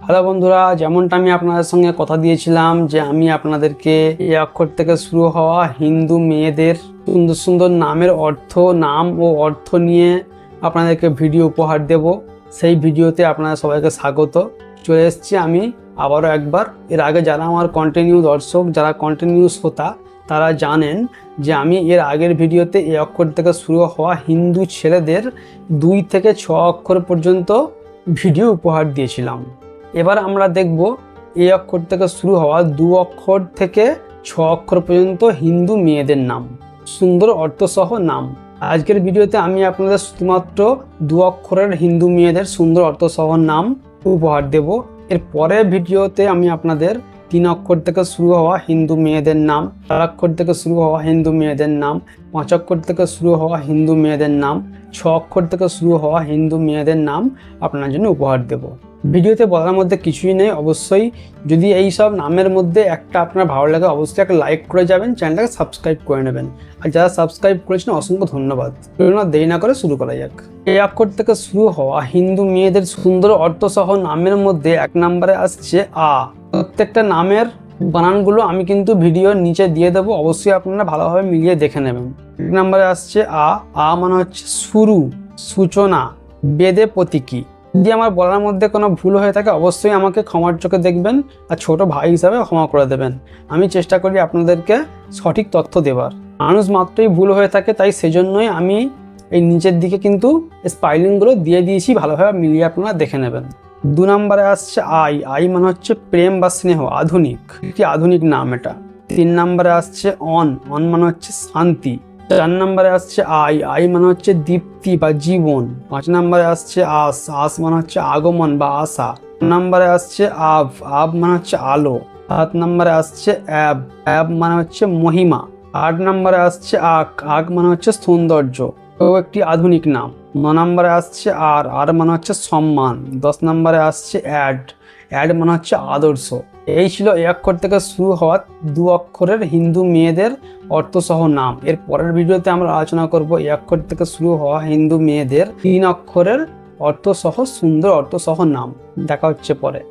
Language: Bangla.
হ্যালো বন্ধুরা, যেমনটা আমি আপনাদের সঙ্গে কথা দিয়েছিলাম যে আমি আপনাদেরকে এই অক্ষর থেকে শুরু হওয়া হিন্দু মেয়েদের সুন্দর সুন্দর নামের নাম ও অর্থ নিয়ে আপনাদেরকে ভিডিও উপহার দেব। সেই ভিডিওতে আপনাদের সবাইকে স্বাগত। চলে এসেছি আমি আবারও একবার। এর আগে যারা আমার কন্টিনিউ দর্শক, যারা কন্টিনিউ শ্রোতা, তারা জানেন যে আমি এর আগের ভিডিওতে এই অক্ষর থেকে শুরু হওয়া হিন্দু ছেলেদের 2 থেকে 6 অক্ষর পর্যন্ত ভিডিও উপহার দিয়েছিলাম। এবার আমরা দেখব এই অক্ষর থেকে শুরু হওয়া 2 অক্ষর থেকে 6 অক্ষর পর্যন্ত হিন্দু মেয়েদের নাম, সুন্দর অর্থসহ নাম। আজকের ভিডিওতে আমি আপনাদের শুধুমাত্র 2 অক্ষরের হিন্দু মেয়েদের সুন্দর অর্থসহ নাম উপহার দেব। এর পরের ভিডিওতে আমি আপনাদের 3 অক্ষর থেকে শুরু হওয়া হিন্দু মেয়েদের নাম, 4 অক্ষর থেকে শুরু হওয়া হিন্দু মেয়েদের নাম, 5 অক্ষর থেকে শুরু হওয়া হিন্দু মেয়েদের নাম, 6 অক্ষর থেকে শুরু হওয়া হিন্দু মেয়েদের নাম আপনার জন্য উপহার দেব। ভিডিওতে বলার মধ্যে কিছুই নেই। অবশ্যই যদি এই সব নামের মধ্যে একটা আপনার ভালো লাগে, অবশ্যই একটা লাইক করে যাবেন, চ্যানেলটাকে সাবস্ক্রাইব করে নেবেন। আর যারা সাবস্ক্রাইব করেছেন অসংখ্য ধন্যবাদ। দেরি না করে শুরু করা যাক। এই অক্ষর থেকে শুরু হওয়া হিন্দু মেয়েদের সুন্দর অর্থসহ নামের মধ্যে 1 নম্বরে আসছে আ। প্রত্যেকটা নামের বানানগুলো আমি কিন্তু ভিডিওর নিচে দিয়ে দেবো, অবশ্যই আপনারা ভালোভাবে মিলিয়ে দেখে নেবেন। 1 নম্বরে আসছে আ। আ মানে হচ্ছে শুরু, সূচনা, বেদে প্রতীকী। যদি আমার বলার মধ্যে কোনো ভুল হয়ে থাকে অবশ্যই আমাকে ক্ষমার চোখে দেখবেন, আর ছোট ভাই হিসাবে ক্ষমা করে দেবেন। আমি চেষ্টা করি আপনাদেরকে সঠিক তথ্য দেবার। মানুষ মাত্রই ভুল হয়ে থাকে, তাই সেজন্যই আমি এই নিচের দিকে কিন্তু স্পাইলিংগুলো দিয়ে দিয়েছি, ভালোভাবে মিলিয়ে আপনারা দেখে নেবেন। 2 নম্বরে আসছে আই। আই মানে হচ্ছে প্রেম বা স্নেহ, আধুনিক, একটি আধুনিক নাম এটা। 3 নম্বরে আসছে অন। অন মানে হচ্ছে শান্তি। 4 নম্বরে আসছে আই। আই মানে হচ্ছে দীপ্তি বা জীবন। 5 নম্বরে আসছে আস। আস মানে হচ্ছে আগমন বা আশা। 6 নম্বরে আসছে আব। আব মানে হচ্ছে আলো। 7 নম্বরে আসছে অ্যাব। অ্যাব মানে হচ্ছে মহিমা। 8 নম্বরে আসছে আক। আক মানে হচ্ছে সৌন্দর্য, ও একটি আধুনিক নাম। 9 নম্বরে আসছে আর। আর মানে হচ্ছে সম্মান। 10 নম্বরে আসছে অ্যাড। অ্যাড মানে হচ্ছে আদর্শ। এই ছিল এই অক্ষর থেকে শুরু হওয়া 2 অক্ষরের হিন্দু মেয়েদের অর্থসহ নাম। এর পরের ভিডিওতে আমরা আলোচনা করব এই অক্ষর থেকে শুরু হওয়া হিন্দু মেয়েদের 3 অক্ষরের অর্থসহ সুন্দর অর্থসহ নাম। দেখা হচ্ছে পরে।